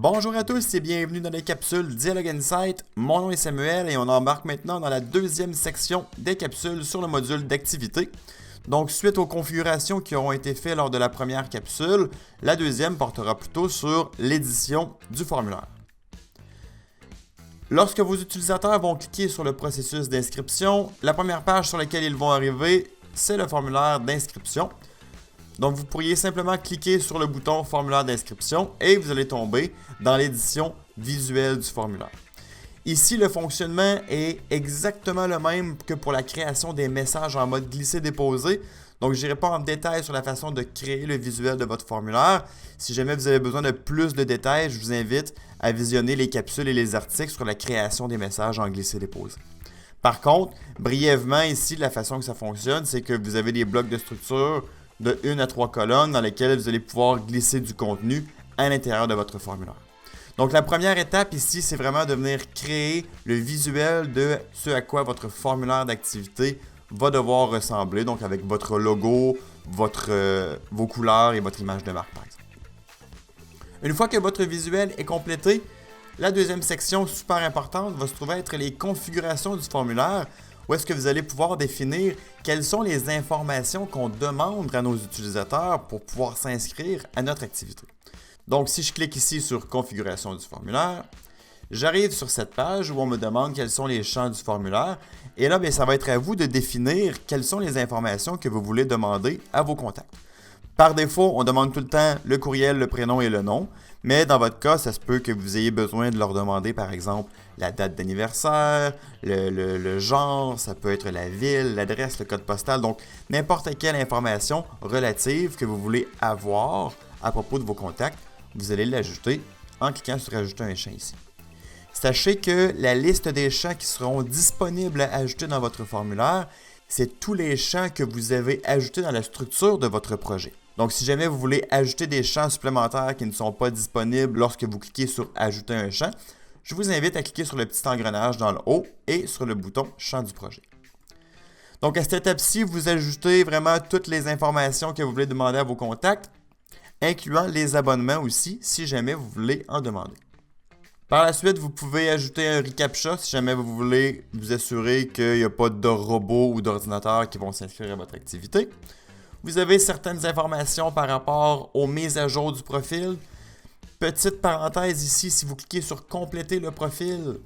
Bonjour à tous et bienvenue dans les capsules Dialogue Insight. Mon nom est Samuel et on embarque maintenant dans la deuxième section des capsules sur le module d'activité. Donc, suite aux configurations qui auront été faites lors de la première capsule, la deuxième portera plutôt sur l'édition du formulaire. Lorsque vos utilisateurs vont cliquer sur le processus d'inscription, la première page sur laquelle ils vont arriver, c'est le formulaire d'inscription. Donc, vous pourriez simplement cliquer sur le bouton formulaire d'inscription et vous allez tomber dans l'édition visuelle du formulaire. Ici, le fonctionnement est exactement le même que pour la création des messages en mode glisser-déposer. Donc, je n'irai pas en détail sur la façon de créer le visuel de votre formulaire. Si jamais vous avez besoin de plus de détails, je vous invite à visionner les capsules et les articles sur la création des messages en glisser-déposer. Par contre, brièvement ici, la façon que ça fonctionne, c'est que vous avez des blocs de structure de 1 à 3 colonnes dans lesquelles vous allez pouvoir glisser du contenu à l'intérieur de votre formulaire. Donc, la première étape ici, c'est vraiment de venir créer le visuel de ce à quoi votre formulaire d'activité va devoir ressembler, donc avec votre logo, vos couleurs et votre image de marque, par exemple. Une fois que votre visuel est complété, la deuxième section super importante va se trouver être les configurations du formulaire, où est-ce que vous allez pouvoir définir quelles sont les informations qu'on demande à nos utilisateurs pour pouvoir s'inscrire à notre activité. Donc, si je clique ici sur « Configuration du formulaire », j'arrive sur cette page où on me demande quels sont les champs du formulaire. Et là, bien, ça va être à vous de définir quelles sont les informations que vous voulez demander à vos contacts. Par défaut, on demande tout le temps le courriel, le prénom et le nom. Mais dans votre cas, ça se peut que vous ayez besoin de leur demander, par exemple, la date d'anniversaire, le genre, ça peut être la ville, l'adresse, le code postal. Donc, n'importe quelle information relative que vous voulez avoir à propos de vos contacts, vous allez l'ajouter en cliquant sur « Ajouter un champ » ici. Sachez que la liste des champs qui seront disponibles à ajouter dans votre formulaire, c'est tous les champs que vous avez ajoutés dans la structure de votre projet. Donc, si jamais vous voulez ajouter des champs supplémentaires qui ne sont pas disponibles lorsque vous cliquez sur « Ajouter un champ », je vous invite à cliquer sur le petit engrenage dans le haut et sur le bouton « Champ du projet ». Donc, à cette étape-ci, vous ajoutez vraiment toutes les informations que vous voulez demander à vos contacts, incluant les abonnements aussi, si jamais vous voulez en demander. Par la suite, vous pouvez ajouter un reCAPTCHA si jamais vous voulez vous assurer qu'il n'y a pas de robots ou d'ordinateurs qui vont s'inscrire à votre activité. Vous avez certaines informations par rapport aux mises à jour du profil. Petite parenthèse ici, si vous cliquez sur « Compléter le profil »,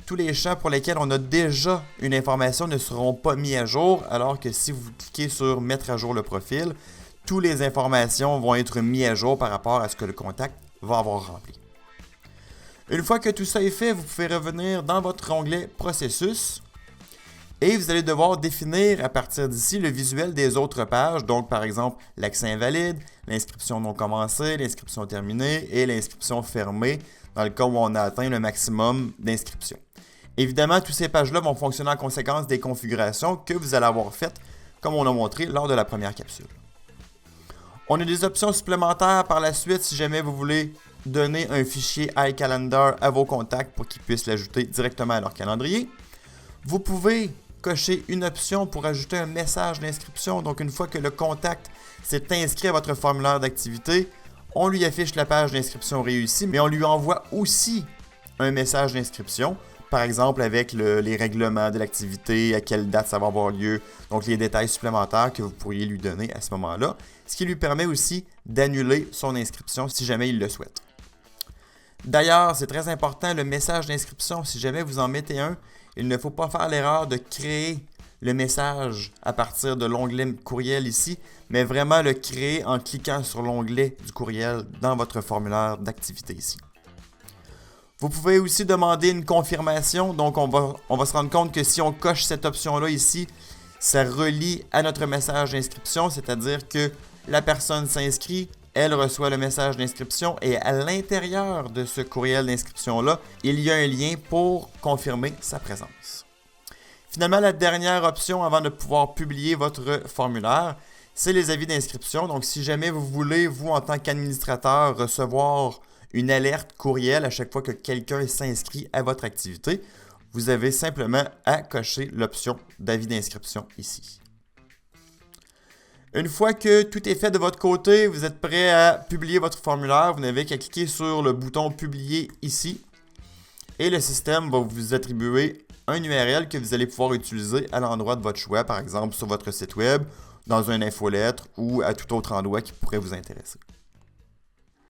tous les champs pour lesquels on a déjà une information ne seront pas mis à jour, alors que si vous cliquez sur « Mettre à jour le profil », toutes les informations vont être mises à jour par rapport à ce que le contact va avoir rempli. Une fois que tout ça est fait, vous pouvez revenir dans votre onglet « Processus » et vous allez devoir définir à partir d'ici le visuel des autres pages, donc par exemple l'accès invalide, l'inscription non commencée, l'inscription terminée et l'inscription fermée dans le cas où on a atteint le maximum d'inscriptions. Évidemment, toutes ces pages-là vont fonctionner en conséquence des configurations que vous allez avoir faites comme on a montré lors de la première capsule. On a des options supplémentaires par la suite si jamais vous voulez donner un fichier iCalendar à vos contacts pour qu'ils puissent l'ajouter directement à leur calendrier. Vous pouvez cocher une option pour ajouter un message d'inscription. Donc, une fois que le contact s'est inscrit à votre formulaire d'activité, on lui affiche la page d'inscription réussie, mais on lui envoie aussi un message d'inscription, par exemple avec les règlements de l'activité, à quelle date ça va avoir lieu, donc les détails supplémentaires que vous pourriez lui donner à ce moment-là, ce qui lui permet aussi d'annuler son inscription si jamais il le souhaite. D'ailleurs, c'est très important, le message d'inscription, si jamais vous en mettez un, il ne faut pas faire l'erreur de créer le message à partir de l'onglet courriel ici, mais vraiment le créer en cliquant sur l'onglet du courriel dans votre formulaire d'activité ici. Vous pouvez aussi demander une confirmation, donc on va se rendre compte que si on coche cette option-là ici, ça relie à notre message d'inscription, c'est-à-dire que la personne s'inscrit, elle reçoit le message d'inscription et à l'intérieur de ce courriel d'inscription-là, il y a un lien pour confirmer sa présence. Finalement, la dernière option avant de pouvoir publier votre formulaire, c'est les avis d'inscription. Donc, si jamais vous voulez, vous, en tant qu'administrateur, recevoir une alerte courriel à chaque fois que quelqu'un s'inscrit à votre activité, vous avez simplement à cocher l'option d'avis d'inscription ici. Une fois que tout est fait de votre côté, vous êtes prêt à publier votre formulaire, vous n'avez qu'à cliquer sur le bouton publier ici et le système va vous attribuer un URL que vous allez pouvoir utiliser à l'endroit de votre choix, par exemple sur votre site web, dans une infolettre ou à tout autre endroit qui pourrait vous intéresser.